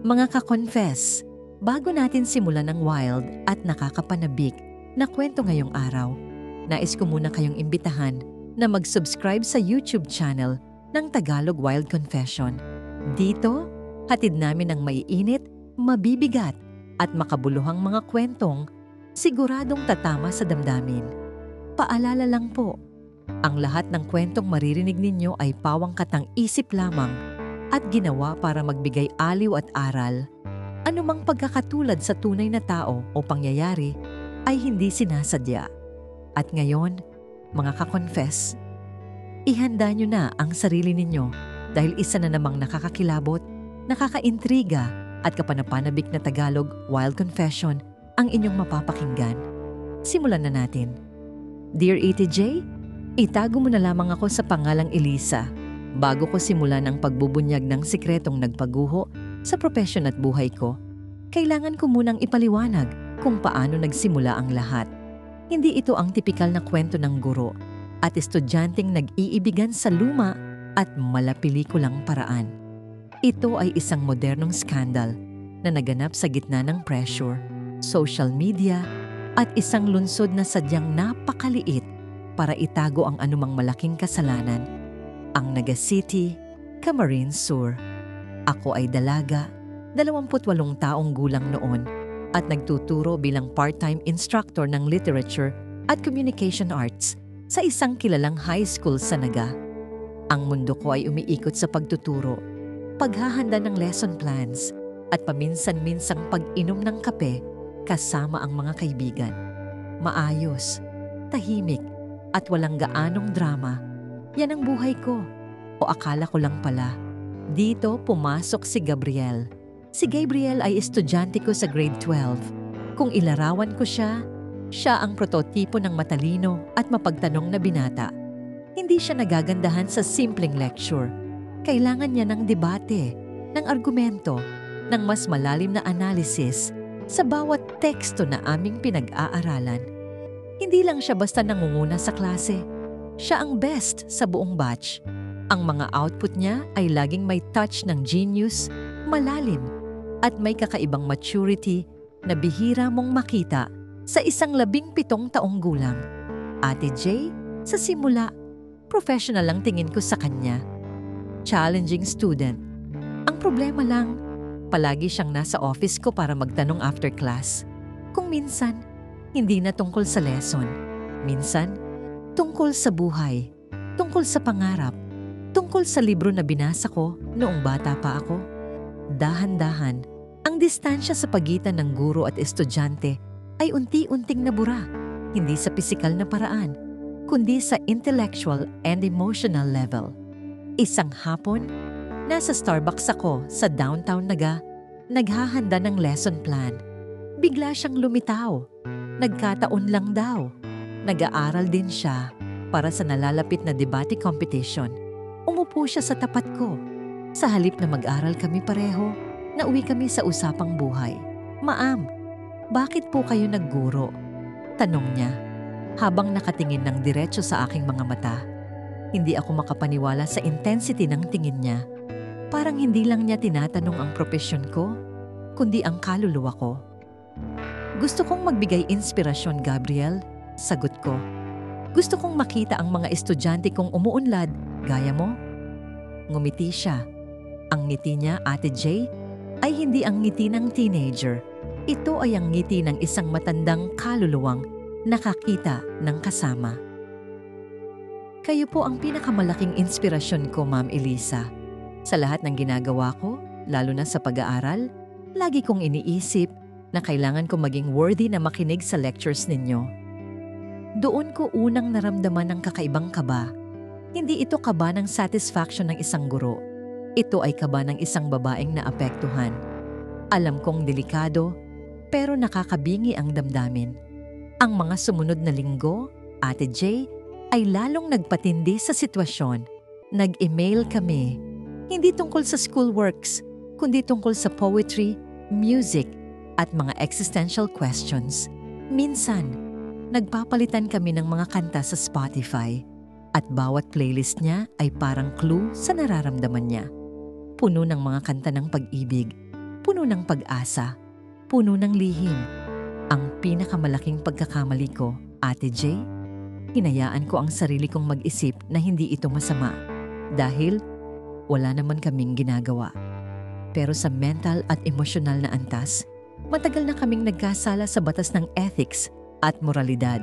Mga ka-confess, bago natin simulan ng wild at nakakapanabik na kwento ngayong araw, nais ko muna kayong imbitahan na mag-subscribe sa YouTube channel ng Tagalog Wild Confession. Dito, hatid namin ang maiinit, mabibigat at makabuluhang mga kwentong siguradong tatama sa damdamin. Paalala lang po, ang lahat ng kwentong maririnig ninyo ay pawang katang isip lamang at ginawa para magbigay aliw at aral. Anumang pagkakatulad sa tunay na tao o pangyayari ay hindi sinasadya. At ngayon, mga ka-confess, ihanda nyo na ang sarili ninyo dahil isa na namang nakakakilabot, nakakaintriga at kapanapanabik na Tagalog Wild Confession ang inyong mapapakinggan. Simulan na natin. Dear ATJ, itago mo na lamang ako sa pangalang Elisa bago ko simulan ang pagbubunyag ng sikretong nagpaguho sa propesyon at buhay ko. Kailangan ko munang ipaliwanag kung paano nagsimula ang lahat. Hindi ito ang tipikal na kwento ng guro at estudyanteng nag-iibigan sa luma at malapelikulang paraan. Ito ay isang modernong skandal na naganap sa gitna ng pressure, social media at isang lunsod na sadyang napakaliit para itago ang anumang malaking kasalanan, ang Naga City, Camarines Sur. Ako ay dalaga, 28 taong gulang noon at nagtuturo bilang part-time instructor ng literature at communication arts sa isang kilalang high school sa Naga. Ang mundo ko ay umiikot sa pagtuturo, paghahanda ng lesson plans at paminsan-minsang pag-inom ng kape kasama ang mga kaibigan. Maayos, tahimik at walang gaanong drama. Yan ang buhay ko. O akala ko lang pala. Dito pumasok si Gabriel. Si Gabriel ay estudyante ko sa grade 12. Kung ilarawan ko siya, siya ang prototipo ng matalino at mapagtanong na binata. Hindi siya nagagandahan sa simpleng lecture. Kailangan niya ng debate, ng argumento, ng mas malalim na analysis sa bawat teksto na aming pinag-aaralan. Hindi lang siya basta nangunguna sa klase. Siya ang best sa buong batch. Ang mga output niya ay laging may touch ng genius, malalim, at may kakaibang maturity na bihira mong makita sa isang 17 taong gulang. Ate J, sa simula, professional lang tingin ko sa kanya. Challenging student. Ang problema lang, palagi siyang nasa office ko para magtanong after class. Kung minsan, hindi na tungkol sa lesson. Minsan, tungkol sa buhay, tungkol sa pangarap, tungkol sa libro na binasa ko noong bata pa ako. Dahan-dahan, ang distansya sa pagitan ng guro at estudyante ay unti-unting nabura, hindi sa pisikal na paraan, kundi sa intellectual and emotional level. Isang hapon, nasa Starbucks ako sa downtown Naga, naghahanda ng lesson plan. Bigla siyang lumitaw. Nagkataon lang daw. Nag-aaral din siya para sa nalalapit na debate competition. Umupo siya sa tapat ko. Sa halip na mag-aral kami pareho, nauwi kami sa usapang buhay. Ma'am, bakit po kayo nagguro? Tanong niya, habang nakatingin ng diretso sa aking mga mata. Hindi ako makapaniwala sa intensity ng tingin niya. Parang hindi lang niya tinatanong ang propesyon ko, kundi ang kaluluwa ko. Gusto kong magbigay inspirasyon, Gabriel. Sagot ko. Gusto kong makita ang mga estudyante kong umuunlad, gaya mo. Ngumiti siya. Ang ngiti niya, Ate J, ay hindi ang ngiti ng teenager. Ito ay ang ngiti ng isang matandang kaluluwang nakakita ng kasama. Kayo po ang pinakamalaking inspirasyon ko, Ma'am Elisa. Sa lahat ng ginagawa ko, lalo na sa pag-aaral, lagi kong iniisip na kailangan ko maging worthy na makinig sa lectures ninyo. Doon ko unang naramdaman ng kakaibang kaba. Hindi ito kaba ng satisfaction ng isang guro. Ito ay kaba ng isang babaeng naapektuhan. Alam kong delikado, pero nakakabingi ang damdamin. Ang mga sumunod na linggo, Ate J, ay lalong nagpatindi sa sitwasyon. Nag-email kami, hindi tungkol sa schoolworks, kundi tungkol sa poetry, music, at mga existential questions. Minsan, nagpapalitan kami ng mga kanta sa Spotify at bawat playlist niya ay parang clue sa nararamdaman niya. Puno ng mga kanta ng pag-ibig, puno ng pag-asa, puno ng lihim. Ang pinakamalaking pagkakamali ko, Ate J, hinayaan ko ang sarili kong mag-isip na hindi ito masama dahil wala naman kaming ginagawa. Pero sa mental at emosyonal na antas, matagal na kaming nagkasala sa batas ng ethics at moralidad.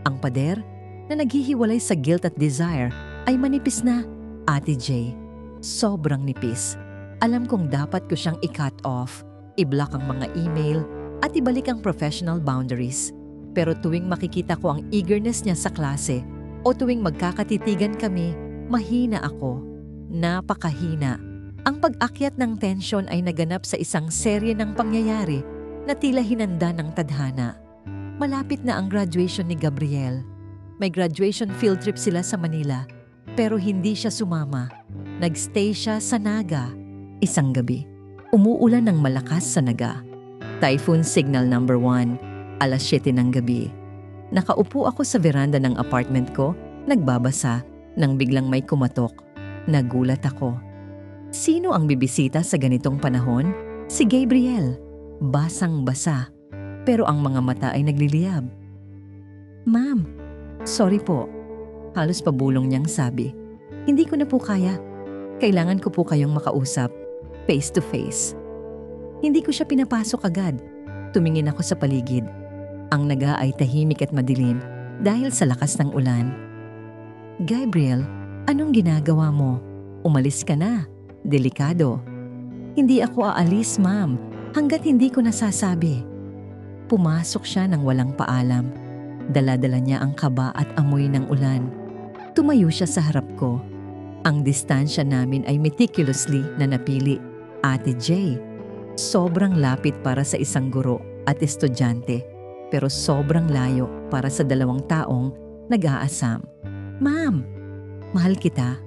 Ang pader na naghihiwalay sa guilt at desire ay manipis na, Ate J. Sobrang nipis. Alam kong dapat ko siyang i-cut off, i-block ang mga email, at ibalik ang professional boundaries. Pero tuwing makikita ko ang eagerness niya sa klase o tuwing magkakatitigan kami, mahina ako. Napakahina. Ang pag-akyat ng tensyon ay naganap sa isang serye ng pangyayari na tila hinanda ng tadhana. Malapit na ang graduation ni Gabriel. May graduation field trip sila sa Manila, pero hindi siya sumama. Nagstay siya sa Naga. Isang gabi, umuulan ng malakas sa Naga. Typhoon signal number 1, alas 7 ng gabi. Nakaupo ako sa veranda ng apartment ko, nagbabasa, nang biglang may kumatok. Nagulat ako. Sino ang bibisita sa ganitong panahon? Si Gabriel. Basang-basa. Pero ang mga mata ay nagliliyab. Ma'am, sorry po. Halos pabulong niyang sabi. Hindi ko na po kaya. Kailangan ko po kayong makausap. Face to face. Hindi ko siya pinapasok agad. Tumingin ako sa paligid. Ang Naga ay tahimik at madilim dahil sa lakas ng ulan. Gabriel, anong ginagawa mo? Umalis ka na. Delikado. Hindi ako aalis, ma'am, hanggat hindi ko nasasabi. Pumasok siya nang walang paalam. Dala-dala niya ang kaba at amoy ng ulan. Tumayo siya sa harap ko. Ang distansya namin ay meticulously na napili. Ate J, sobrang lapit para sa isang guro at estudyante, pero sobrang layo para sa dalawang taong nag-aasam. Ma'am, mahal kita.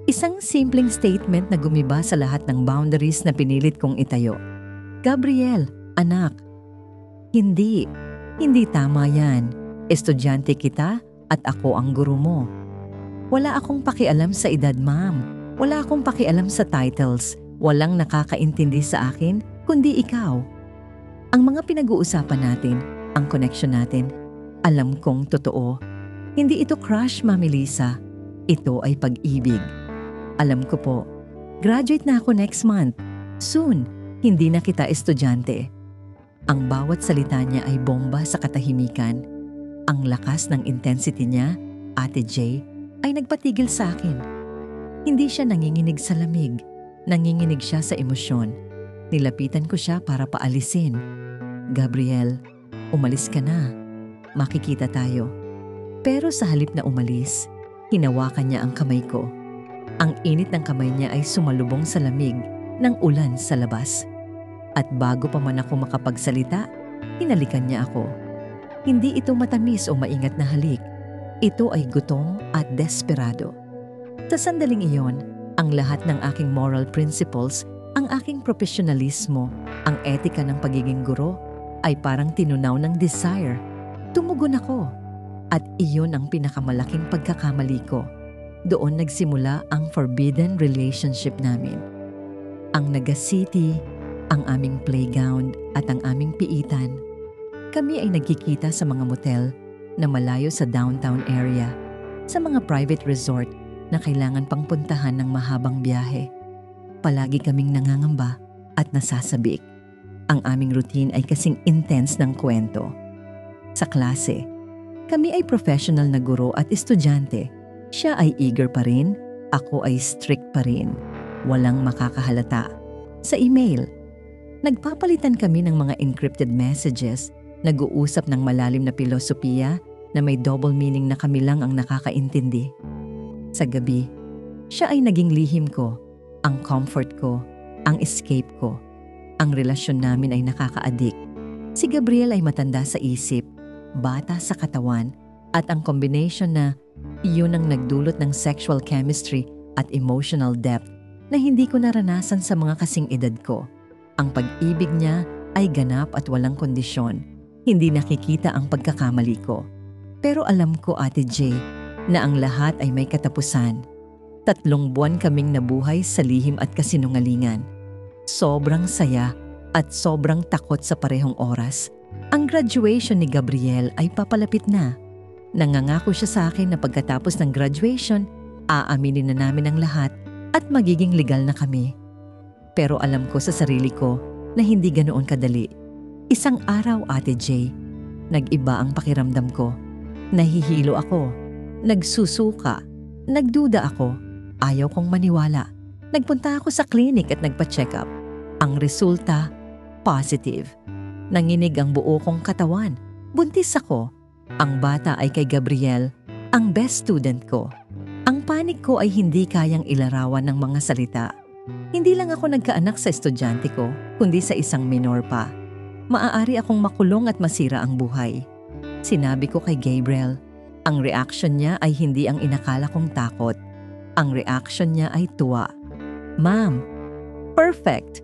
Isang simpleng statement na gumiba sa lahat ng boundaries na pinilit kong itayo. Gabriel, anak, hindi tama yan. Estudyante kita at ako ang guro mo. Wala akong pakialam sa edad, ma'am. Wala akong pakialam sa titles. Walang nakakaintindi sa akin, kundi ikaw. Ang mga pinag-uusapan natin, ang connection natin, alam kong totoo. Hindi ito crush, Mami Lisa. Ito ay pag-ibig. Alam ko po, graduate na ako next month. Soon, hindi na kita estudyante. Ang bawat salita niya ay bomba sa katahimikan. Ang lakas ng intensity niya, Ate J, ay nagpatigil sa akin. Hindi siya nanginginig sa lamig. Nanginginig siya sa emosyon. Nilapitan ko siya para paalisin. Gabriel, umalis ka na. Makikita tayo. Pero sa halip na umalis, hinawakan niya ang kamay ko. Ang init ng kamay niya ay sumalubong sa lamig ng ulan sa labas. At bago pa man ako makapagsalita, hinalikan niya ako. Hindi ito matamis o maingat na halik. Ito ay gutong at desperado. Sa sandaling iyon, ang lahat ng aking moral principles, ang aking profesionalismo, ang etika ng pagiging guro, ay parang tinunaw ng desire. Tumugon ako. At iyon ang pinakamalaking pagkakamali ko. Doon nagsimula ang forbidden relationship namin. Ang Naga City, ang aming playground at ang aming piitan. Kami ay nagkikita sa mga motel na malayo sa downtown area, sa mga private resort na kailangan pang puntahan ng mahabang biyahe. Palagi kaming nangangamba at nasasabik. Ang aming routine ay kasing intense ng kwento. Sa klase, kami ay professional na guro at estudyante. Siya ay eager pa rin, ako ay strict pa rin. Walang makakahalata. Sa email, nagpapalitan kami ng mga encrypted messages, nag-uusap ng malalim na filosofiya na may double meaning na kami lang ang nakakaintindi. Sa gabi, siya ay naging lihim ko, ang comfort ko, ang escape ko. Ang relasyon namin ay nakaka-addict. Si Gabriel ay matanda sa isip, bata sa katawan, at ang combination na iyon ang nagdulot ng sexual chemistry at emotional depth na hindi ko naranasan sa mga kasing edad ko. Ang pag-ibig niya ay ganap at walang kondisyon. Hindi nakikita ang pagkakamali ko. Pero alam ko, Ate J, na ang lahat ay may katapusan. 3 buwan kaming nabuhay sa lihim at kasinungalingan. sobrang saya at sobrang takot sa parehong oras. Ang graduation ni Gabriel ay papalapit na. Nangangako siya sa akin na pagkatapos ng graduation, aaminin na namin ang lahat at magiging legal na kami. Pero alam ko sa sarili ko na hindi ganoon kadali. Isang araw, Ate J, nag-iba ang pakiramdam ko. Nahihilo ako, nagsusuka, nagduda ako, ayaw kong maniwala. Nagpunta ako sa clinic at nagpa-check up. Ang resulta, positive. Nanginig ang buo kong katawan. Buntis ako. Ang bata ay kay Gabriel, ang best student ko. Ang panik ko ay hindi kayang ilarawan ng mga salita. Hindi lang ako nagkaanak sa estudyante ko, kundi sa isang minor pa. Maaari akong makulong at masira ang buhay. Sinabi ko kay Gabriel, ang reaction niya ay hindi ang inakala kong takot. Ang reaction niya ay tuwa. Ma'am, perfect!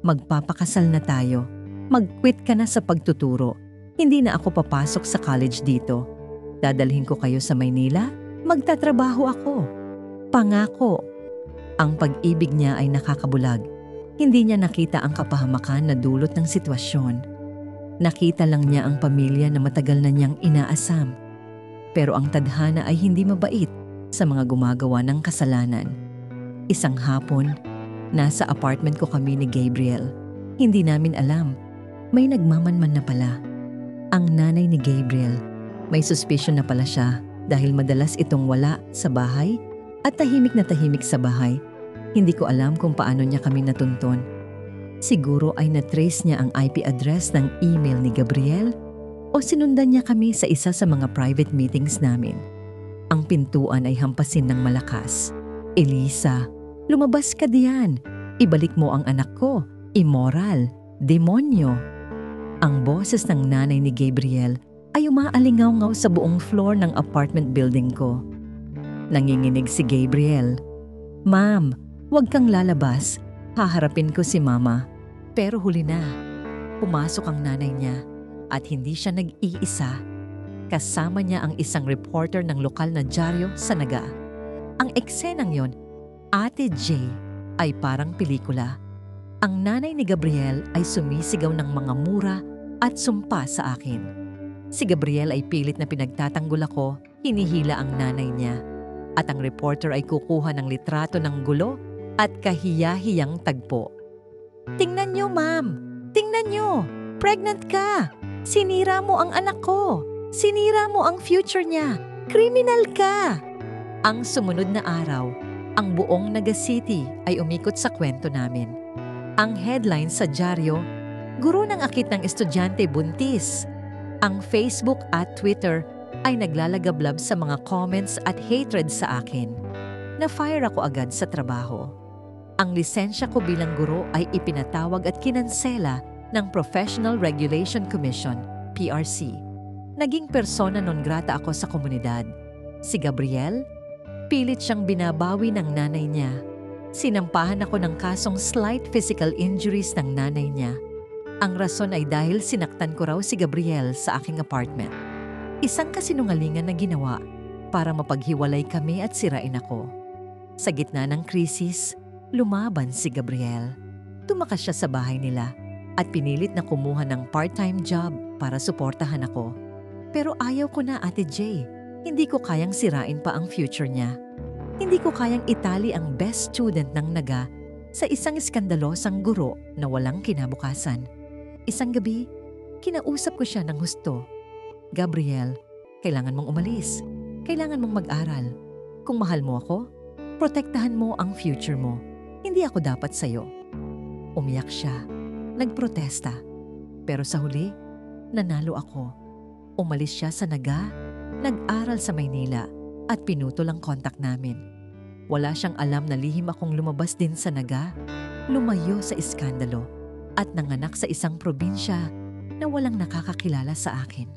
Magpapakasal na tayo. Mag-quit ka na sa pagtuturo. Hindi na ako papasok sa college dito. Dadalhin ko kayo sa Maynila, magtatrabaho ako. Pangako. Ang pag-ibig niya ay nakakabulag. Hindi niya nakita ang kapahamakan na dulot ng sitwasyon. Nakita lang niya ang pamilya na matagal na niyang inaasam. Pero ang tadhana ay hindi mabait sa mga gumagawa ng kasalanan. Isang hapon, nasa apartment ko kami ni Gabriel. Hindi namin alam, may nagmamanman na pala. Ang nanay ni Gabriel, may suspicion na pala siya dahil madalas itong wala sa bahay at tahimik na tahimik sa bahay. Hindi ko alam kung paano niya kami natuntun. Siguro ay na-trace niya ang IP address ng email ni Gabriel o sinundan niya kami sa isa sa mga private meetings namin. Ang pintuan ay hampasin ng malakas. Elisa, lumabas ka diyan. Ibalik mo ang anak ko. Immoral. Demonyo. Ang boses ng nanay ni Gabriel ay umaalingaw-ngaw sa buong floor ng apartment building ko. Nanginginig si Gabriel. Ma'am, huwag kang lalabas. Haharapin ko si Mama. Pero huli na. Pumasok ang nanay niya at hindi siya nag-iisa. Kasama niya ang isang reporter ng lokal na dyaryo sa Naga. Ang eksenang yon, Ate J, ay parang pelikula. Ang nanay ni Gabriel ay sumisigaw ng mga mura at sumpa sa akin. Si Gabriel ay pilit na pinagtatanggol ako, hinihila ang nanay niya. At ang reporter ay kukuha ng litrato ng gulo at kahiyahiyang tagpo. Tingnan niyo, ma'am! Tingnan niyo! Pregnant ka! Sinira mo ang anak ko! Sinira mo ang future niya! Criminal ka! Ang sumunod na araw, ang buong Naga City ay umikot sa kwento namin. Ang headline sa dyaryo, Guro ng akit ng estudyante buntis. Ang Facebook at Twitter ay naglalagablab sa mga comments at hatred sa akin. Na-fire ako agad sa trabaho. Ang lisensya ko bilang guro ay ipinatawag at kinansela ng Professional Regulation Commission, PRC. Naging persona non grata ako sa komunidad. Si Gabriel, pilit siyang binabawi ng nanay niya. Sinampahan ako ng kasong slight physical injuries ng nanay niya. Ang rason ay dahil sinaktan ko raw si Gabriel sa aking apartment. Isang kasinungalingan na ginawa para mapaghiwalay kami at sirain ako. Sa gitna ng krisis, lumaban si Gabriel. Tumakas siya sa bahay nila at pinilit na kumuha ng part-time job para suportahan ako. Pero ayaw ko na, Ate J. Hindi ko kayang sirain pa ang future niya. Hindi ko kayang itali ang best student ng Naga sa isang iskandalosang guro na walang kinabukasan. Isang gabi, kinausap ko siya ng husto. Gabriel, kailangan mong umalis. Kailangan mong mag-aral. Kung mahal mo ako, protektahan mo ang future mo. Hindi ako dapat sa'yo. Umiyak siya. Nagprotesta. Pero sa huli, nanalo ako. Umalis siya sa Naga, nag-aral sa Maynila at pinutol ang kontak namin. Wala siyang alam na lihim akong lumabas din sa Naga, lumayo sa iskandalo at nanganak sa isang probinsya na walang nakakakilala sa akin.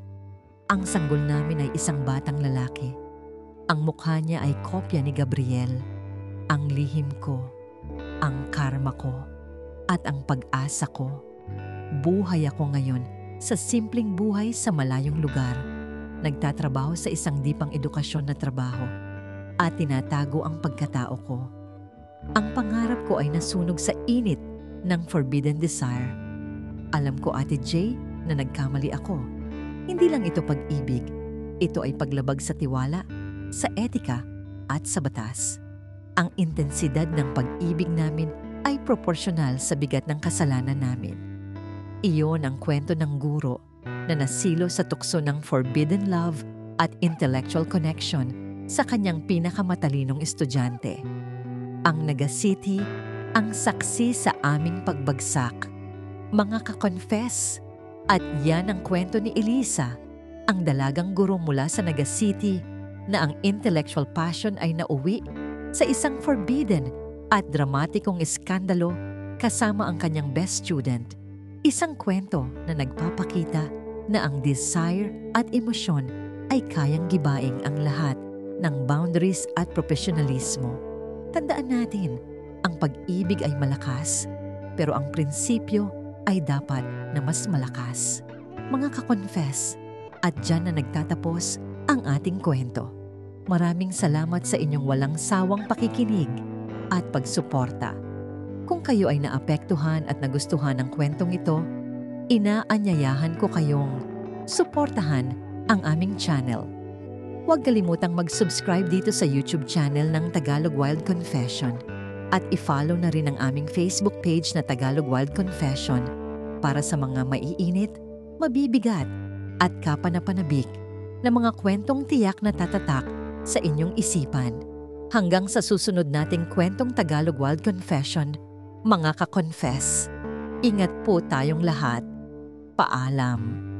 Ang sanggol namin ay isang batang lalaki. Ang mukha niya ay kopya ni Gabriel. Ang lihim ko, ang karma ko, at ang pag-asa ko. Buhay ako ngayon sa simpleng buhay sa malayong lugar. Nagtatrabaho sa isang di pang edukasyon na trabaho at tinatago ang pagkatao ko. Ang pangarap ko ay nasunog sa init ng Forbidden Desire. Alam ko, Ate J, na nagkamali ako. Hindi lang ito pag-ibig. Ito ay paglabag sa tiwala, sa etika, at sa batas. Ang intensidad ng pag-ibig namin ay proporsyonal sa bigat ng kasalanan namin. Iyon ang kwento ng guro na nasilo sa tukso ng forbidden love at intellectual connection sa kanyang pinakamatalinong estudyante. Ang Nagasiti, ang saksi sa aming pagbagsak. Mga ka-confess, at yan ang kwento ni Elisa, ang dalagang guro mula sa Nagasiti na ang intellectual passion ay nauwi sa isang forbidden at dramatikong iskandalo kasama ang kanyang best student. Isang kwento na nagpapakita na ang desire at emosyon ay kayang gibaing ang lahat ng boundaries at profesionalismo. Tandaan natin, ang pag-ibig ay malakas, pero ang prinsipyo ay dapat na mas malakas. Mga ka-confess, at dyan na nagtatapos ang ating kwento. Maraming salamat sa inyong walang sawang pakikinig at pagsuporta. Kung kayo ay naapektuhan at nagustuhan ng kwentong ito, inaanyayahan ko kayong suportahan ang aming channel. Huwag kalimutang mag-subscribe dito sa YouTube channel ng Tagalog Wild Confession at i-follow na rin ang aming Facebook page na Tagalog Wild Confession para sa mga maiinit, mabibigat at kapanapanabik na mga kwentong tiyak na tatatak sa inyong isipan. Hanggang sa susunod nating kwentong Tagalog Wild Confession, mga ka-confess, ingat po tayong lahat. Paalam.